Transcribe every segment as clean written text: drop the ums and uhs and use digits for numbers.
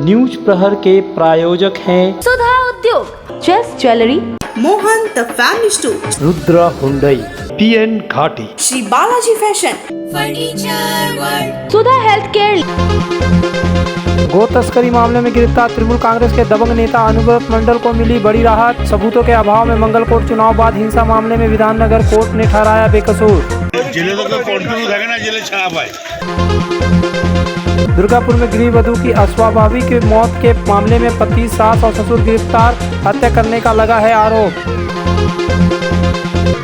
News प्रहर के प्रायोजक हैं Sudha Udyog, Chase jewellery, Mohan the family store, Rudra Hyundai, PN Ghati, Shri Balaji fashion, furniture world, Sudha health care. गो तस्करी मामले में गिरफ्तार तृणमूल कांग्रेस के दबंग नेता अनुव्रत मंडल को मिली बड़ी राहत। सबूतों के अभाव में मंगलकोट चुनाव बाद हिंसा मामले में विधाननगर कोर्ट ने ठहराया बेकसूर। दुर्गापुर में गृहवधू की अस्वाभाविक मौत के मामले में पति, सास और ससुर गिरफ्तार, हत्या करने का लगा है आरोप।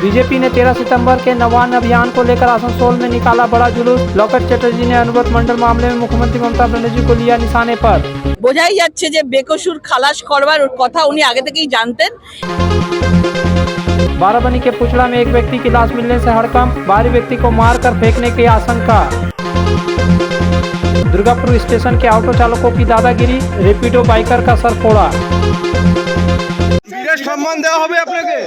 बीजेपी ने 13 सितंबर के नवान्न अभियान को लेकर आसनसोल में निकाला बड़ा जुलूस। लॉकेट चैटर्जी ने अनुव्रत मंडल मामले में मुख्यमंत्री ममता बनर्जी को लिया निशाने पर। বোঝাই যাচ্ছে যে বেকসুর খালাস করবার কথা উনি आगे থেকেই জানতেন। बाराबंकी के पुछड़ा में एक व्यक्ति की लाश मिलने से हड़कंप, बाहरी व्यक्ति को मारकर फेंकने की आशंका। दुर्गापुर स्टेशन के ऑटो चालकों की दादागिरी, रैपिडो बाइकर का सर फोड़ा। सम्मान देवा होबे आपनाके।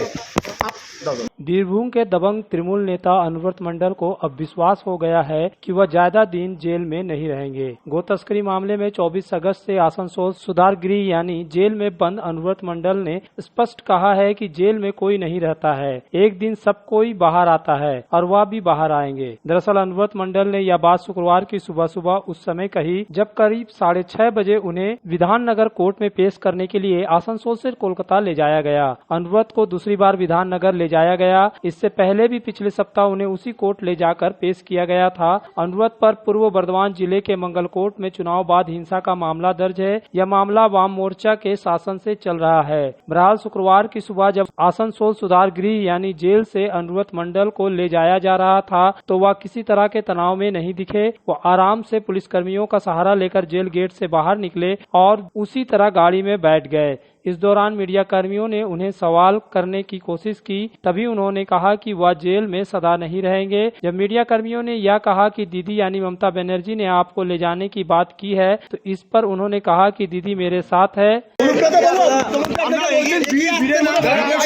बीरभूम के दबंग तृणमूल नेता अनुव्रत मंडल को अब विश्वास हो गया है कि वह ज्यादा दिन जेल में नहीं रहेंगे। गो तस्करी मामले में 24 अगस्त से आसनसोल सुधार गृह यानी जेल में बंद अनुव्रत मंडल ने स्पष्ट कहा है कि जेल में कोई नहीं रहता है, एक दिन सब कोई बाहर आता है और वह भी बाहर आएंगे। दरअसल अनुव्रत मंडल ने यह बात शुक्रवार की सुबह सुबह उस समय कही जब करीब 6:30 बजे उन्हें विधाननगर कोर्ट में पेश करने के लिए आसनसोल से कोलकाता ले जाया गया। अनुव्रत को दूसरी बार विधाननगर ले जाया गया। इससे पहले भी पिछले सप्ताह उन्हें उसी कोर्ट ले जाकर पेश किया गया था। अनुव्रत पर पूर्व बर्धमान जिले के मंगलकोट में चुनाव बाद हिंसा का मामला दर्ज है। यह मामला वाम मोर्चा के शासन से चल रहा है। बहरहाल शुक्रवार की सुबह जब आसनसोल सुधार गृह यानी जेल से अनुव्रत मंडल को ले जाया जा रहा था तो वह किसी तरह के तनाव में नहीं दिखे। वो आराम से पुलिसकर्मियों का सहारा लेकर जेल गेट से बाहर निकले और उसी तरह गाड़ी में बैठ गए। इस दौरान मीडिया कर्मियों ने उन्हें सवाल करने की कोशिश की, तभी उन्होंने कहा कि वह जेल में सदा नहीं रहेंगे। जब मीडिया कर्मियों ने यह कहा कि दीदी यानी ममता बनर्जी ने आपको ले जाने की बात की है तो इस पर उन्होंने कहा कि दीदी मेरे साथ है।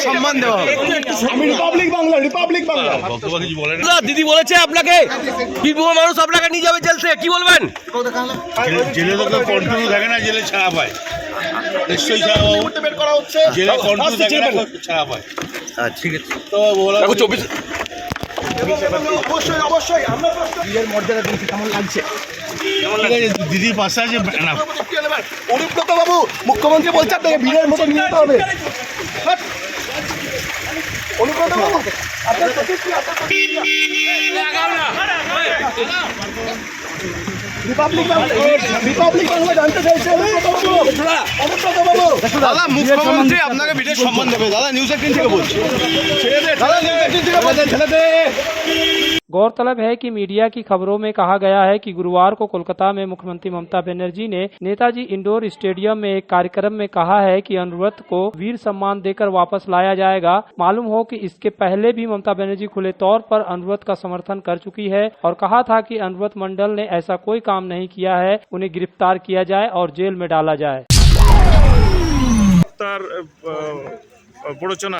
সম্মান দেওয়া হবে। দিদি বলেছে আপনাকে বীরভূমের মানুষ আপনাকে নিয়ে যাবে জেল থেকে, কি বলবেন? জেলে তো কন্টিনিউ থাকে না, জেলে ছাড়া পায় নিশ্চয়ই ছাড়া পাবো। জেলে কন্টিনিউ থাকে না, ছাড়া পায়। ঠিক আছে তো বলা 24 অবশ্যই অবশ্যই আমরা বীরের মর্যাদা দিয়েছি। কেমন লাগছে? দিদির পাশে আছে না অনুব্রত বাবু, মুখ্যমন্ত্রী বলছে আপনাকে বীরের মতো নিয়ে যেতে হবে। অনুব্রত বাবু আপনার রিপাবলিক বাংলা জানতে চাইছে অনুব্রত বাবু। দাদা মুখ্যমন্ত্রী আপনাকে বীরের সম্মান দেবে। দাদা নিউজ 18 থেকে বলছি, ছেড়ে দে দাদা, নিউজ 18 থেকে বলছেন ছেড়ে दे। गौरतलब है कि मीडिया की खबरों में कहा गया है कि गुरुवार को कोलकाता में मुख्यमंत्री ममता बनर्जी ने नेताजी इंडोर स्टेडियम में एक कार्यक्रम में कहा है कि अनुव्रत को वीर सम्मान देकर वापस लाया जाएगा। मालूम हो कि इसके पहले भी ममता बनर्जी खुले तौर पर अनुव्रत का समर्थन कर चुकी है और कहा था कि अनुव्रत मंडल ने ऐसा कोई काम नहीं किया है, उन्हें गिरफ्तार किया जाए और जेल में डाला जाए।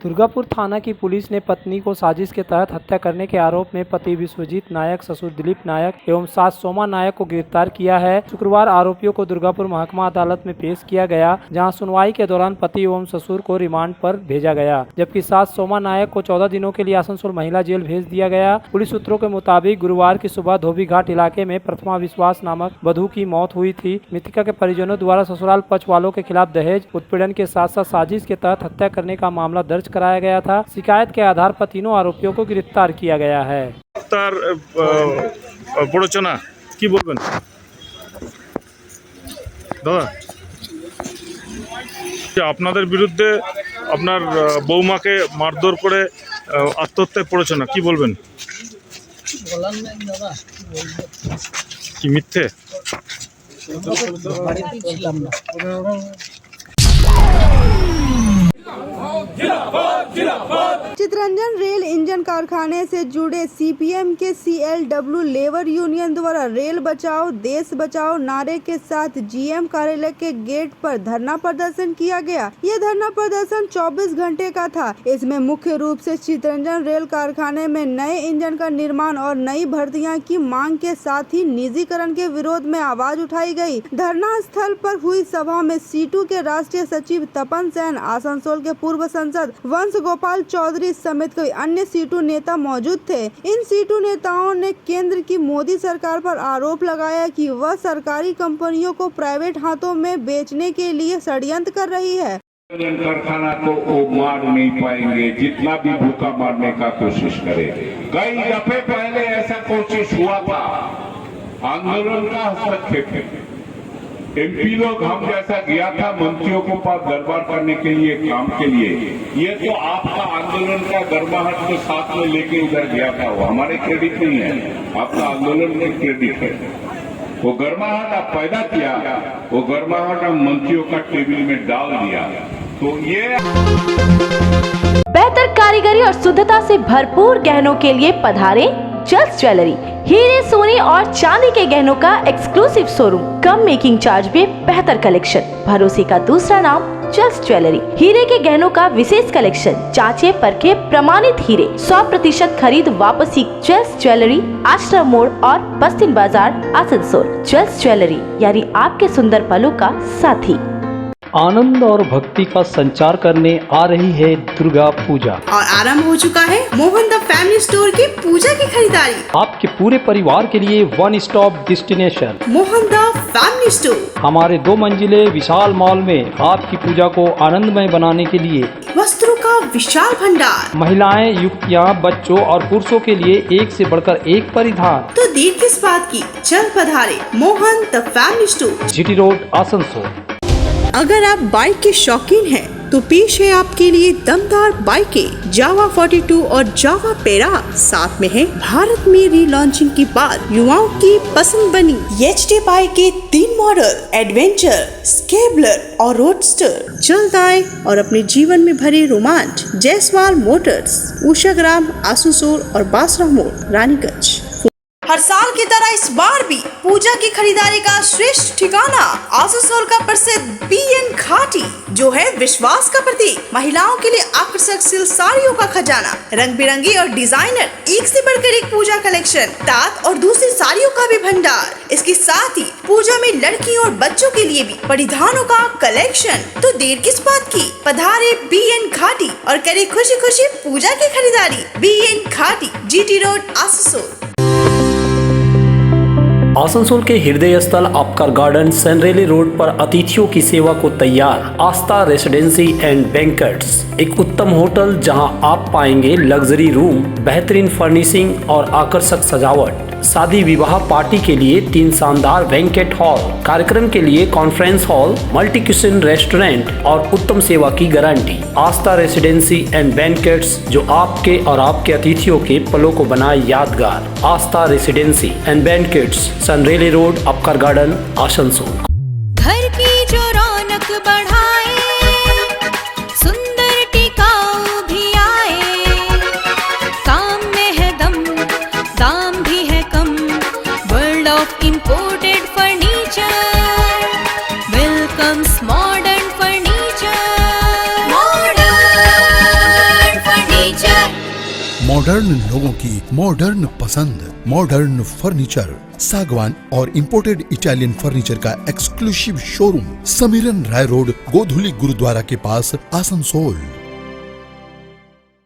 दुर्गापुर थाना की पुलिस ने पत्नी को साजिश के तहत हत्या करने के आरोप में पति विश्वजीत नायक, ससुर दिलीप नायक एवं सास सोमा नायक को गिरफ्तार किया है। शुक्रवार आरोपियों को दुर्गापुर महकमा अदालत में पेश किया गया, जहां सुनवाई के दौरान पति एवं ससुर को रिमांड पर भेजा गया, जबकि सास सोमा नायक को 14 दिनों के लिए आसनसोल महिला जेल भेज दिया गया। पुलिस सूत्रों के मुताबिक गुरुवार की सुबह धोबी घाट इलाके में प्रथमा विश्वास नामक वधू की मौत हुई थी। मृतका के परिजनों द्वारा ससुराल पक्ष वालों के खिलाफ दहेज उत्पीड़न के साथ साथ साजिश के तहत हत्या करने का मामला दर्ज कराया गया था। शिकायत के आधार पर तीनों आरोपियों को गिरफ्तार किया गया है। তার প্ররোচনা কি বলবেন দাদা? আপনাদের বিরুদ্ধে আপনার বৌমাকে মারধর করে আত্মহত্যায় প্ররোচনা, কি বলবেন? বলার নাই দাদা, কি মিথ্যে? বাড়িতেই ছিলাম না। चितरंजन रेल इंजन कारखाने से जुड़े सीपीएम के CLW लेबर यूनियन द्वारा रेल बचाओ देश बचाओ नारे के साथ GM कार्यालय के गेट पर धरना प्रदर्शन किया गया। ये धरना प्रदर्शन 24 घंटे का था। इसमें मुख्य रूप से चितरंजन रेल कारखाने में नए इंजन का निर्माण और नई भर्तियां की मांग के साथ ही निजीकरण के विरोध में आवाज उठाई गई। धरना स्थल पर हुई सभा में सीटू के राष्ट्रीय सचिव तपन सेन, आसनसोल के पूर्व सांसद वंश गोपाल चौधरी समेत कई अन्य सीटू नेता मौजूद थे। इन सीटू नेताओं ने केंद्र की मोदी सरकार पर आरोप लगाया कि वह सरकारी कंपनियों को प्राइवेट हाथों में बेचने के लिए षड्यंत्र कर रही है। कारखाना को वो मार नहीं पाएंगे जितना भी भूखा मारने का कोशिश करे। कई दफे पहले ऐसा कोशिश हुआ था, आंदोलन का हस्तक्षेप है। MP लोग हम जैसा गया था मंत्रियों को पास दरबार करने के लिए, काम के लिए। ये तो आपका आंदोलन का गर्माहट को साथ में लेके उधर गया था, वो हमारे क्रेडिट नहीं है, आपका आंदोलन में क्रेडिट है। वो गर्माहट आप पैदा किया, वो गर्माहट हम मंत्रियों का टेबल में डाल दिया। तो ये बेहतर कारीगरी और शुद्धता से भरपूर गहनों के लिए पधारे जस्ट ज्वेलरी। हीरे सोने और चांदी के गहनों का एक्सक्लूसिव शोरूम, कम मेकिंग चार्ज में बेहतर कलेक्शन, भरोसे का दूसरा नाम जस्ट ज्वेलरी। हीरे के गहनों का विशेष कलेक्शन, जांचे परखे प्रमाणित हीरे, 100% खरीद वापसी। जस्ट ज्वेलरी, आश्रम मोड़ और बस्तिन बाजार, आसनसोल। जस्ट ज्वेलरी यानी आपके सुंदर पलों का साथी। आनंद और भक्ति का संचार करने आ रही है दुर्गा पूजा और आरंभ हो चुका है मोहन द फैमिली स्टोर की पूजा की खरीदारी। आपके पूरे परिवार के लिए one stop destination Mohan the family store. हमारे 2 मंजिले विशाल मॉल में आपकी पूजा को आनंदमय बनाने के लिए वस्त्रों का विशाल भंडार, महिलाएं, युवतियां, बच्चों और पुरुषों के लिए एक से बढ़कर एक परिधान। तो देर किस बात की, चल पधारे Mohan the family store, GT road, Asansol. अगर आप बाइक के शौकीन हैं तो पेश है आपके लिए दमदार बाइकें जावा 42 और जावा पेरा। साथ में है भारत में रीलॉन्चिंग के बाद युवाओं की पसंद बनी HD बाइक के 3 मॉडल, एडवेंचर, स्केबलर और रोडस्टर। जल्द आए और अपने जीवन में भरे रोमांच। जायसवाल मोटर्स, उषाग्राम, आसनसोल और बासरा मोड़, रानीगंज। हर साल की तरह इस बार भी पूजा की खरीदारी का श्रेष्ठ ठिकाना आसनसोल का प्रसिद्ध BN घाटी, जो है विश्वास का प्रतीक। महिलाओं के लिए आकर्षक सिल्क साड़ियों का खजाना, रंग बिरंगी और डिजाइनर, एक से बढ़कर एक पूजा कलेक्शन, तात और दूसरी साड़ियों का भी भंडार। इसके साथ ही पूजा में लड़कियों और बच्चों के लिए भी परिधानों का कलेक्शन। तो देर किस बात की, पधारे BN घाटी और करे खुशी खुशी पूजा की खरीदारी। BN घाटी, GT रोड, आसनसोल। आसनसोल के हृदय स्थल आपका गार्डन सनरेली रोड पर अतिथियों की सेवा को तैयार आस्था रेसिडेंसी एंड बैंक्वेट्स, एक उत्तम होटल जहां आप पाएंगे लग्जरी रूम, बेहतरीन फर्निशिंग और आकर्षक सजावट। शादी विवाह पार्टी के लिए 3 शानदार बैंक्वेट हॉल, कार्यक्रम के लिए conference hall, multi kitchen restaurant और उत्तम सेवा की guarantee. Aastha residency and banquets, जो आपके और आपके अतिथियों के पलों को बनाए यादगार। Aastha residency and banquets, Senraleigh road, Upkar garden, Asansol. घर की जो रौनक बढ़ाए, सुंदर टिकाऊ भी आए, काम में है दम, दाम भी है कम। World of imported furniture welcomes modern furniture. Modern furniture, modern लोगों की मॉडर्न पसंद। मॉडर्न फर्नीचर, सागवान और इंपोर्टेड इटालियन फर्नीचर का exclusive showroom, Samiran Rai road, Godhuli Gurudwara के पास, आसनसोल।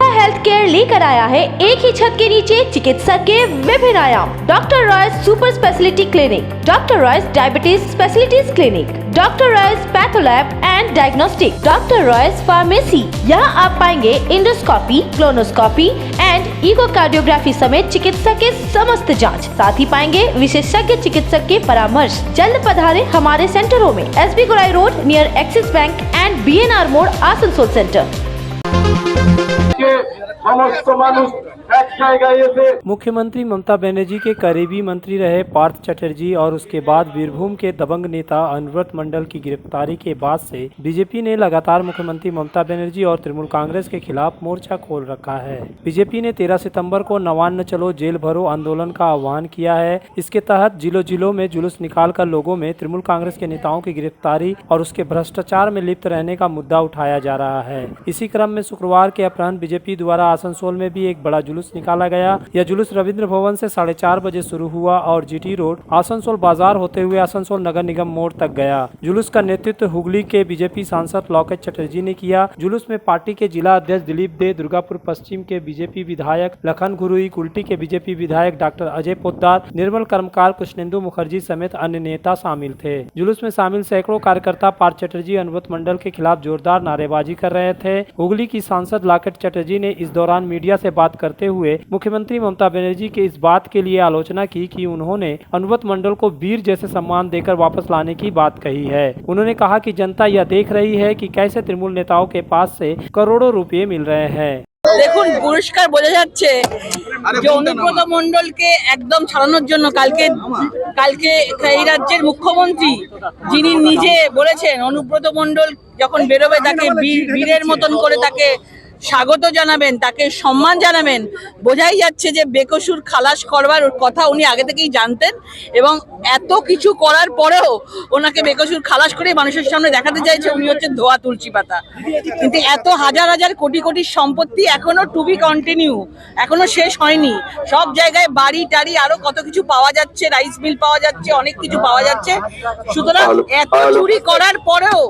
हेल्थ केयर लेकर आया है एक ही छत के नीचे चिकित्सा के विभिन्न आयाम। Doctor Royce super speciality clinic, doctor Royce diabetes specialities clinic, doctor Royce patholab and diagnostic, doctor Royce pharmacy. यहाँ आप पाएंगे इंडोस्कोपी, क्लोनोस्कोपी एंड इकोकार्डियोग्राफी समेत चिकित्सा के समस्त जांच। साथ ही पाएंगे विशेषज्ञ चिकित्सक के परामर्श। जल्द पधारे हमारे सेंटरों में SB Gorai road near axis bank and BNR मोड़, आसनसोल सेंटर। সমস্ত মানুষ এক জায়গায় এসে मुख्यमंत्री ममता बनर्जी के करीबी मंत्री रहे पार्थ चटर्जी और उसके बाद बीरभूम के दबंग नेता अनुव्रत मंडल की गिरफ्तारी के बाद से बीजेपी ने लगातार मुख्यमंत्री ममता बनर्जी और तृणमूल कांग्रेस के खिलाफ मोर्चा खोल रखा है। बीजेपी ने 13 सितंबर को नवान्न चलो जेल भरो आंदोलन का आह्वान किया है। इसके तहत जिलों जिलों में जुलूस निकालकर लोगों में तृणमूल कांग्रेस के नेताओं की गिरफ्तारी और उसके भ्रष्टाचार में लिप्त रहने का मुद्दा उठाया जा रहा है। इसी क्रम में शुक्रवार के अपराह्न बीजेपी द्वारा आसनसोल में भी एक बड़ा जुलूस निकाला गया। यह जुलूस रविंद्र भवन से 4:30 बजे शुरू हुआ और जीटी रोड आसनसोल बाजार होते हुए आसनसोल नगर निगम मोड़ तक गया। जुलूस का नेतृत्व हुगली के बीजेपी सांसद लॉकेट चटर्जी ने किया। जुलूस में पार्टी के जिला अध्यक्ष दिलीप दे, दुर्गापुर पश्चिम के बीजेपी विधायक लखन गुरुई, कुल्टी के बीजेपी विधायक डॉक्टर अजय पोद्दार, निर्मल कर्मकार, कृष्णेंदु मुखर्जी समेत अन्य नेता शामिल थे। जुलूस में शामिल सैकड़ों कार्यकर्ता पार्थ चटर्जी अनुव्रत मंडल के खिलाफ जोरदार नारेबाजी कर रहे थे। हुगली की सांसद लॉकेट चटर्जी ने इस दौरान मीडिया से बात करते हुए मुख्यमंत्री ममता बनर्जी के इस बात के लिए आलोचना की कि उन्होंने अनुव्रत मंडल को वीर जैसे सम्मान देकर वापस लाने की बात कही है। उन्होंने कहा कि जनता यह देख रही है कि कैसे तृणमूल नेताओं के पास से करोड़ों रुपए मिल रहे हैं। দেখুন পরিষ্কার বোঝা যাচ্ছে যে অনুব্রত মণ্ডলকে একদম ছাড়ানোর জন্য কালকে এই রাজ্যের মুখ্যমন্ত্রী যিনি নিজে বলেছেন অনুব্রত মণ্ডল যখন বেরোবে তাকে বীরের মতন করে তাকে স্বাগত জানাবেন, তাকে সম্মান জানাবেন। বোঝাই যাচ্ছে যে বেকসুর খালাস করবার কথা উনি আগে থেকেই জানতেন এবং এত কিছু করার পরেও ওনাকে বেকসুর খালাস করে মানুষের সামনে দেখাতে চাইছে উনি হচ্ছে ধোয়া তুলসী পাতা। কিন্তু এত হাজার হাজার কোটি কোটি সম্পত্তি এখনো টু বি কন্টিনিউ, এখনো শেষ হয়নি। সব জায়গায় বাড়ি টাড়ি আরো কত কিছু পাওয়া যাচ্ছে, রাইস মিল পাওয়া যাচ্ছে, অনেক কিছু পাওয়া যাচ্ছে। সুতরাং এত চুরি করার পরেও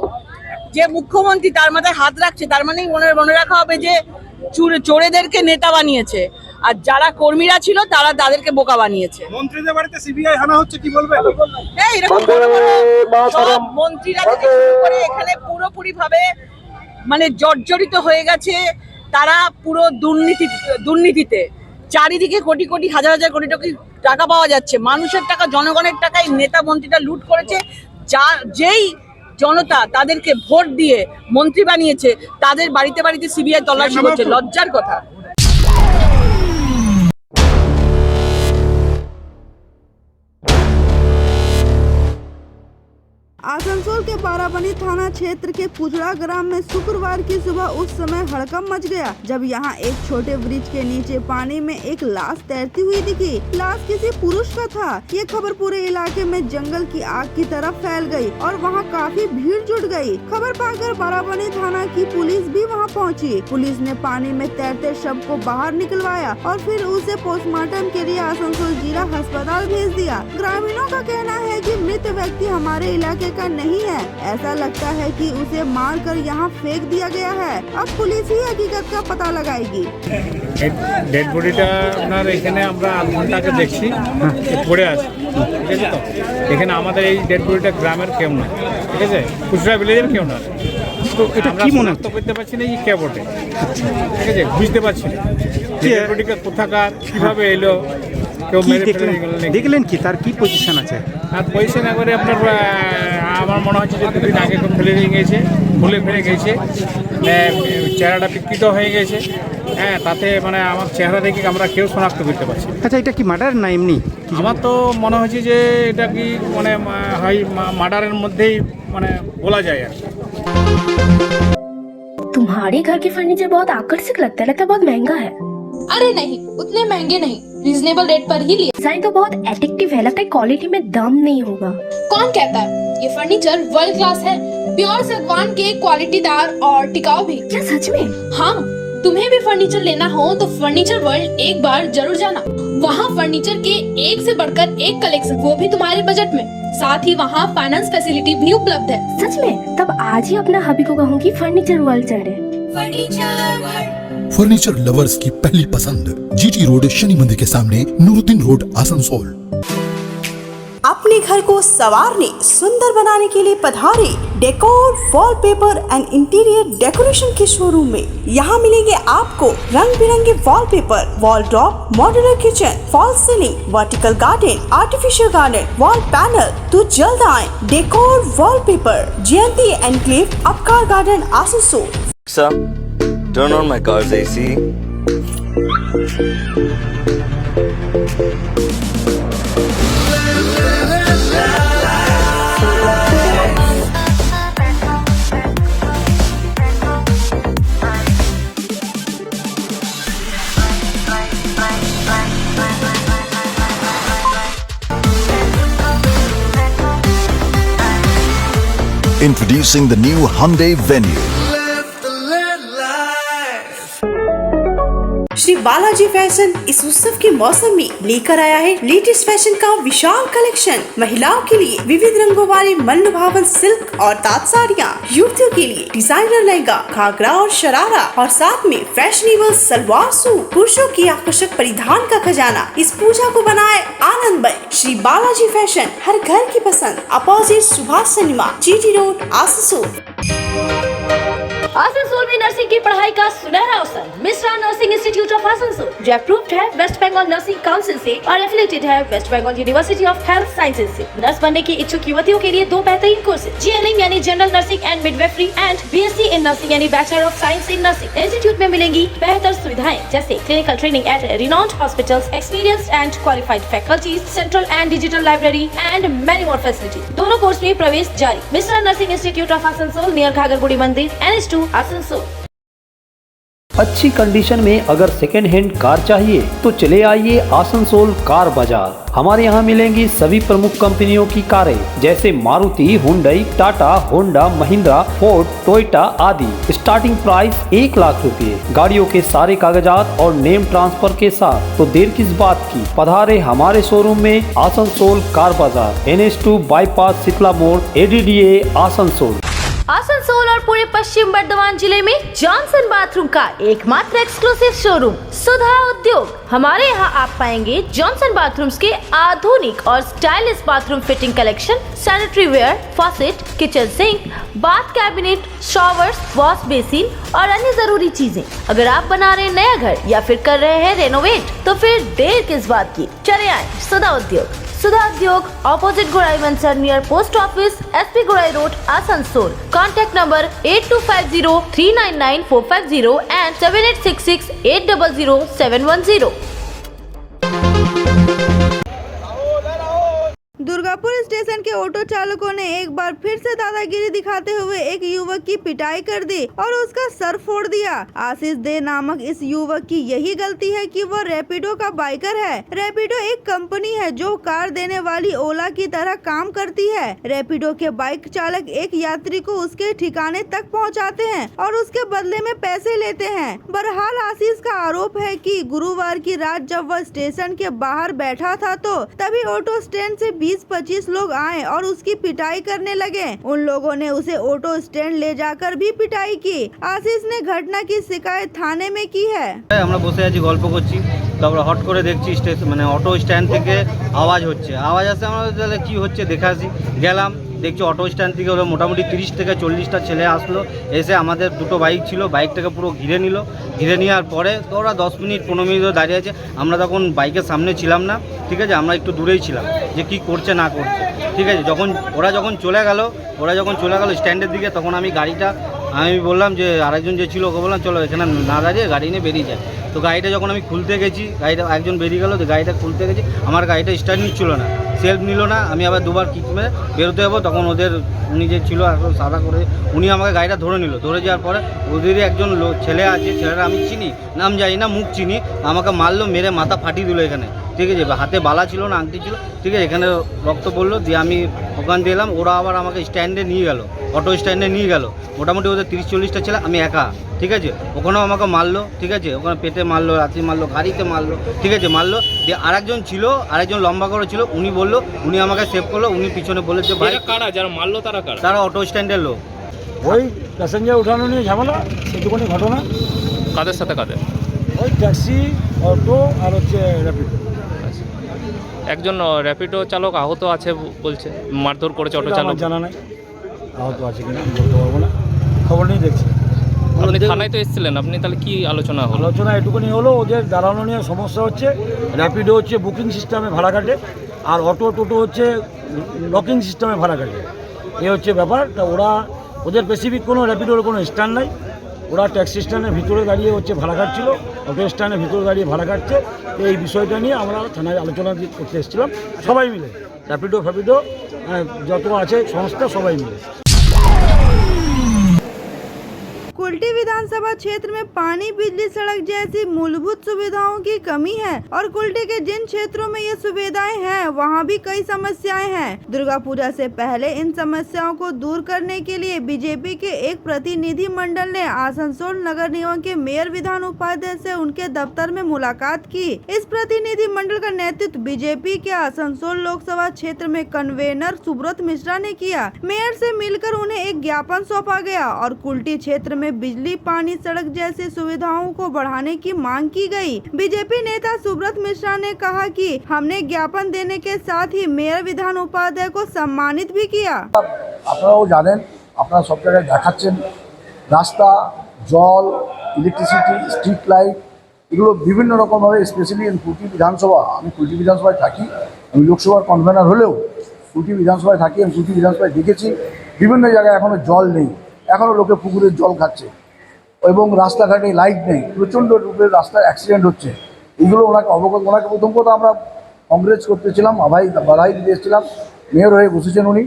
যে মুখ্যমন্ত্রী তার মাথায় হাত রাখছে, তার মানেই মনে রাখা হবে যে চোরেদেরকে নেতা বানিয়েছে আর যারা কর্মীরা ছিল তাদেরকে বোকা বানিয়েছে। মন্ত্রীদের বাড়িতে সিবিআই হানা হচ্ছে কি বলবেন? হ্যাঁ, এরকম সব মন্ত্রীরা থেকে শুরু করে এখানে পুরোপুরি ভাবে মানে জর্জরিত হয়ে গেছে তারা পুরো দুর্নীতিতে। চারিদিকে কোটি কোটি হাজার হাজার কোটি টাকা পাওয়া যাচ্ছে, মানুষের টাকা, জনগণের টাকায় নেতা মন্ত্রীরা লুট করেছে। যেই জনতা তাদেরকে ভোট দিয়ে মন্ত্রী বানিয়েছে তাদের বাড়িতে বাড়িতে সিবিআই তল্লাশি করছে, লজ্জার কথা। आसनसोल के बाराबनी थाना क्षेत्र के कुजड़ा ग्राम में शुक्रवार की सुबह उस समय हड़कंप मच गया जब यहाँ एक छोटे ब्रिज के नीचे पानी में एक लाश तैरती हुई दिखी। लाश किसी पुरुष का था। ये खबर पूरे इलाके में जंगल की आग की तरह फैल गई और वहाँ काफी भीड़ जुट गई। खबर पाकर बाराबनी थाना की पुलिस भी वहाँ पहुँची। पुलिस ने पानी में तैरते शव को बाहर निकलवाया और फिर उसे पोस्टमार्टम के लिए आसनसोल जिला अस्पताल भेज दिया। ग्रामीणों का कहना है कि मृत व्यक्ति हमारे इलाके का नहीं है, ऐसा लगता है कि उसे मारकर यहाँ फेंक दिया गया है। अब पुलिस ही हकीकत का पता लगाएगी। ডেড বডিটা আপনার এখানে আমরা আধ ঘন্টা আগে দেখছি পড়ে আছে, ঠিক আছে। তো এখানে আমাদের এই ডেড বডিটা গ্রামের কেউ না, ঠিক আছে, খুচরা ভিলেজের কেউ না। তো এটা কি মনে হচ্ছে করতে পারছি না যে কে বটে, ঠিক আছে, বুঝতে পারছি না ডেড বডিটা কোথাকার কিভাবে এলো, কেউ মেরে ফেলে দেখলেন কি তার কি পজিশন আছে। আর পজিশন একবারে আপনার আমার মনে হচ্ছে যে দুদিন আগে কেউ ফেলে গেছে, ভুলে ফেলে গেছে, চেহারাটা বিকৃত হয়ে গেছে। হ্যাঁ, তাতে মানে আমার চেহারা দেখে আমরা কেউ শনাক্ত করতে পারছি। আচ্ছা, এটা কি মার্ডার না এমনি? আমার তো মনে হচ্ছে যে এটা কি মানে হয় মার্ডারের মধ্যেই মানে বলা যায় আর। तुम्हारे घर के फर्नीचर बहुत आकर्षक लगता है बहुत महंगा है। अरे नहीं, उतने महंगे नहीं, रीजनेबल रेट पर ही लिए। डिजाइन तो बहुत एट्रैक्टिव है, लगता है क्वालिटी में दम नहीं होगा। कौन कहता है? ये फर्नीचर वर्ल्ड क्लास है, प्योर सागवान के, क्वालिटीदार और टिकाऊ भी। क्या सच में? हाँ, तुम्हें भी फर्नीचर लेना हो तो फर्नीचर वर्ल्ड एक बार जरूर जाना। वहाँ फर्नीचर के एक से बढ़कर एक कलेक्शन, वो भी तुम्हारे बजट में। साथ ही वहाँ फाइनेंस फैसिलिटी भी उपलब्ध है। सच में? तब आज ही अपना हबी को कहूँगी फर्नीचर वर्ल्ड चले। फर्नीचर लवर्स की पहली पसंद, जीटी रोड, शनि मंदिर के सामने, नूरुद्दीन रोड, आसनसोल। अपने घर को संवारने, सुंदर बनाने के लिए पधारे decor, wallpaper and interior decoration के शोरूम में। यहाँ मिलेंगे आपको रंग बिरंगे wallpaper, wall drop, modular kitchen, fall ceiling, vertical garden, artificial garden, wall panel. तो जल्द आए decor wallpaper, Jayanti enclave, Upkar garden, Asansol. Turn on my car's AC. Introducing the new Hyundai Venue. Shri Balaji fashion इस उत्सव के मौसम में लेकर आया है लेटेस्ट फैशन का विशाल कलेक्शन। महिलाओं के लिए विविध रंगों वाली मनभावन सिल्क और ताँत साड़ियाँ, युवतियों के लिए डिजाइनर लहंगा, घाघरा और शरारा और साथ में फैशनेबल सलवार सूट, पुरुषों की आकर्षक परिधान का खजाना। इस पूजा को बनाए आनंदमय। श्री बालाजी फैशन, हर घर की पसंद, opposite Subhash cinema, GT road, Asansol. Asansol में नर्सिंग की पढ़ाई का सुनहरा अवसर। Mishra nursing institute of Asansol जो अप्रूव्ड है वेस्ट बंगाल नर्सिंग काउंसिल से और एफिलिएटेड है West Bengal university of health sciences से। नर्स बनने की इच्छुक युवतियों के लिए 2 बेहतरीन कोर्सेज, GNM यानी general nursing and midwifery and BSc in nursing यानी bachelor of science in nursing. Institute में मिलेंगी बेहतर सुविधाएं जैसे clinical training at renowned hospitals, experienced and qualified faculties, central and digital library and many more facilities. दोनों course में प्रवेश जारी। Mishra nursing institute of Asansol near घाघरबुड़ी मंदिर, NH2 आसनसोल। अच्छी कंडीशन में अगर सेकेंड हैंड कार चाहिए तो चले आइए आसनसोल कार बाजार। हमारे यहाँ मिलेंगी सभी प्रमुख कंपनियों की कारें जैसे Maruti, Hyundai, Tata, Honda, Mahindra, Ford, Toyota आदि। स्टार्टिंग प्राइस 1 लाख रुपए। गाड़ियों के सारे कागजात और नेम ट्रांसफर के साथ। तो देर किस बात की, पधारे हमारे शोरूम में आसनसोल कार बाजार, NH2 बाईपास शीतला मोड़, ADDA आसनसोल। आसनसोल और पूरे पश्चिम बर्धमान जिले में जॉनसन बाथरूम का एकमात्र एक्सक्लूसिव शोरूम सुधा उद्योग। हमारे यहाँ आप पाएंगे जॉनसन बाथरूम्स के आधुनिक और stylish bathroom fitting collection, sanitary ware, faucet, kitchen sink, bath cabinet, showers, wash basin और अन्य जरूरी चीजें। अगर आप बना रहे नया घर या फिर कर रहे हैं रेनोवेट तो फिर देर किस बात की, चले आए सुधा उद्योग। सुधा उद्योग ऑपोजिट गुराई वंसर नियर पोस्ट ऑफिस, SP गुराई road, Asansol. Contact number 8250399450 and 7866800710। Durgapur station के ऑटो चालकों ने एक बार फिर से दादागिरी दिखाते हुए एक युवक की पिटाई कर दी और उसका सर फोड़ दिया। आशीष दे नामक इस युवक की यही गलती है कि वह रैपिडो का बाइकर है। रैपिडो एक कंपनी है जो कार देने वाली ओला की तरह काम करती है। रैपिडो के बाइक चालक एक यात्री को उसके ठिकाने तक पहुंचाते हैं और उसके बदले में पैसे लेते हैं। बहरहाल आशीष का आरोप है कि गुरुवार की रात जब वह स्टेशन के बाहर बैठा था तो तभी ऑटो स्टैंड से 20-25 लोग आए और उसकी पिटाई करने लगे। उन लोगों ने उसे ऑटो स्टैंड ले जाकर भी पिटाई की। आशीष ने घटना की शिकायत थाने में की है। আমরা বসে আছি, গল্প করছি, তারপর হট করে দেখছি স্টেশন মানে অটো স্ট্যান্ড থেকে আওয়াজ হচ্ছে। আওয়াজ আসছে, আমরা তাহলে কি হচ্ছে দেখে আসি। গেলাম, দেখছি অটো স্ট্যান্ড থেকে ওরা মোটামুটি 30 থেকে 40টা ছেলে আসলো। এসে আমাদের 2টো বাইক ছিল, বাইকটাকে পুরো ঘিরে নিল। ঘিরে নেওয়ার পরে তো ওরা 10 মিনিট 15 মিনিট ধরে দাঁড়িয়ে আছে। আমরা তখন বাইকের সামনে ছিলাম না, ঠিক আছে, আমরা একটু দূরেই ছিলাম যে কি করছে না করছে, ঠিক আছে। ওরা যখন চলে গেল স্ট্যান্ডের দিকে, তখন আমি বললাম যে আরেকজন যে ছিল ওকে বললাম চলো এখানে না দাঁড়িয়ে গাড়ি নিয়ে বেরিয়ে যায়। তো গাড়িটা যখন আমি খুলতে গেছি, গাড়িটা একজন বেরিয়ে গেল, তো গাড়িটা খুলতে গেছি, আমার গাড়িটা স্টার্ট নিচ্ছিল না, সেলফ নিল না। আমি আবার দুবার কিক মেরে বেরোতে যাবো, তখন উনি যে ছিল সাদা করে উনি আমাকে গাড়িটা ধরে নিল। ধরে যাওয়ার পরে ওদেরই একজন ছেলে আছে, ছেলেটা আমি চিনি, নাম জানি না, মুখ চিনি, আমাকে মারলো, মেরে মাথা ফাটিয়ে দিল এখানে, ঠিক আছে। হাতে বালা ছিল না, আংটি ছিল, ঠিক আছে, এখানে রক্ত পড়লো। দিয়ে আমি ওখান দিয়ে এলাম, ওরা আবার আমাকে স্ট্যান্ডে নিয়ে গেল, অটো স্ট্যান্ডে নিয়ে গেল। মোটামুটি ওদের 30-40টা ছেলে, আমি একা, ঠিক আছে। ওখানেও আমাকে মারলো, ঠিক আছে, ওখানে পেটে মারলো, রাত্রি মারলো, গাড়িতে মারলো, ঠিক আছে, মারলো। দিয়ে আরেকজন ছিল, আরেকজন লম্বা করে ছিল, উনি বললো, উনি আমাকে সেভ করলো, উনি পিছনে বলেছে ভাই কারা যারা মারলো তারা কারা? তারা অটো স্ট্যান্ডের লোক। ওই প্যাসেঞ্জার উঠানো নিয়ে ঝামেলা, সেটুকুনি ঘটনা। কাদের সাথে কাদের? ওই ট্যাক্সি, অটো আর হচ্ছে র্যাপিডো। একজন র্যাপিডো চালক আহত আছে বলছে, মারধর করেছে অটো চালক। জানা নাই আহত আছে কিনা বলতে পারবো না, খবর নেই, দেখছি। আপনি থানায় তো এসেছিলেন, আপনি তাহলে কি আলোচনা হলো? আলোচনা এটুকুনি হলো, ওদের দাঁড়ানো নিয়ে সমস্যা হচ্ছে। র্যাপিডো হচ্ছে বুকিং সিস্টেমে ভাড়া কাটে, আর টোটো হচ্ছে লকিং সিস্টেমে ভাড়া কাটে। এই হচ্ছে ব্যাপার। তা ওদের স্পেসিফিক কোনো র্যাপিডোর কোনো স্ট্যান্ড নাই, ওরা ট্যাক্সি স্ট্যান্ডের ভিতরে দাঁড়িয়ে হচ্ছে ভাড়া কাটছিল, অটো স্ট্যান্ডের ভিতরে দাঁড়িয়ে ভাড়া কাটছে। এই বিষয়টা নিয়ে আমরা থানায় আলোচনা করতে এসেছিলাম, সবাই মিলে, র্যাপিডো ফ্যাপিডো যত আছে সংস্থা সবাই মিলে। कुल्टी विधानसभा क्षेत्र में पानी, बिजली, सड़क जैसी मूलभूत सुविधाओं की कमी है और कुल्टी के जिन क्षेत्रों में ये सुविधाएं हैं वहाँ भी कई समस्याएं हैं। दुर्गा पूजा से पहले इन समस्याओं को दूर करने के लिए बीजेपी के एक प्रतिनिधि मंडल ने आसनसोल नगर निगम के मेयर विधान उपाध्याय से उनके दफ्तर में मुलाकात की। इस प्रतिनिधि मंडल का नेतृत्व बीजेपी के आसनसोल लोकसभा क्षेत्र में कन्वेनर सुब्रत मिश्रा ने किया। मेयर से मिलकर उन्हें एक ज्ञापन सौंपा गया और कुल्टी क्षेत्र में बिजली, पानी, सड़क जैसी सुविधाओं को बढ़ाने की मांग की गई। बीजेपी नेता सुब्रत मिश्रा ने कहा कि हमने ज्ञापन देने के साथ ही मेयर विधान उपाध्याय को सम्मानित भी किया। আপনারাও জানেন, আপনারা সব জায়গায় দেখাচ্ছেন রাস্তা, জল, ইলেকট্রিসিটি, স্ট্রিট লাইট, এগুলো বিভিন্ন রকমভাবে, স্পেশালি কুলটি বিধানসভা, আমি কুলটি বিধানসভায় থাকি, আমি লোকসভার কনভেনার হলেও কুলটি বিধানসভায় থাকি। আমি কুলটি বিধানসভায় দেখেছি বিভিন্ন জায়গায় এখনও জল নেই, এখনও লোকে পুকুরের জল খাচ্ছে এবং রাস্তাঘাটে লাইট নেই, প্রচণ্ড রূপে রাস্তায় অ্যাক্সিডেন্ট হচ্ছে। এগুলো ওনাকে প্রথম কথা আমরা কংগ্রেস করতেছিলাম, বাধাই দিতে এসেছিলাম, মেয়র হয়ে বসেছেন উনি,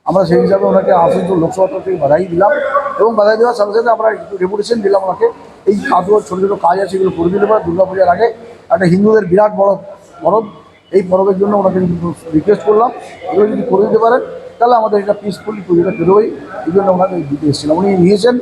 আমরা সেই হিসাবে ওনাকে আসানসোল লোকসভা থেকে বাধাই দিলাম এবং বাধাই দেওয়ার সাথে সাথে আমরা একটু রেপুটেশন দিলাম ওনাকে। এই কাজগুলো ছোটো ছোটো কাজ আছে, এগুলো করে দিতে পারে। দুর্গাপূজার আগে একটা হিন্দুদের বিরাট বড় পরব, এই পরবের জন্য ওনাকে রিকোয়েস্ট করলাম, এগুলো যদি করে দিতে পারেন তাহলে আমাদের এটা পিসফুলি পুজোটা বেরোই, এই জন্য ওনাকে দিতে এসেছিলাম। উনি নিয়েছেন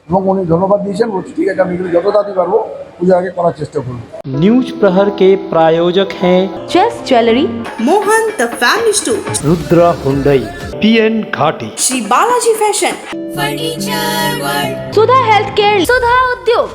এবং উনি ধন্যবাদ দিয়েছেন, বলছি ঠিক আছে আমি যত তাড়াতাড়ি পারবো পুজোর আগে করার চেষ্টা করব। न्यूज प्रहर के प्रायोजक हैं just jewellery, Mohan the family store, Rudra Hyundai, PN Ghati, Shri Balaji fashion, Sudha health care, सुधा उद्योग,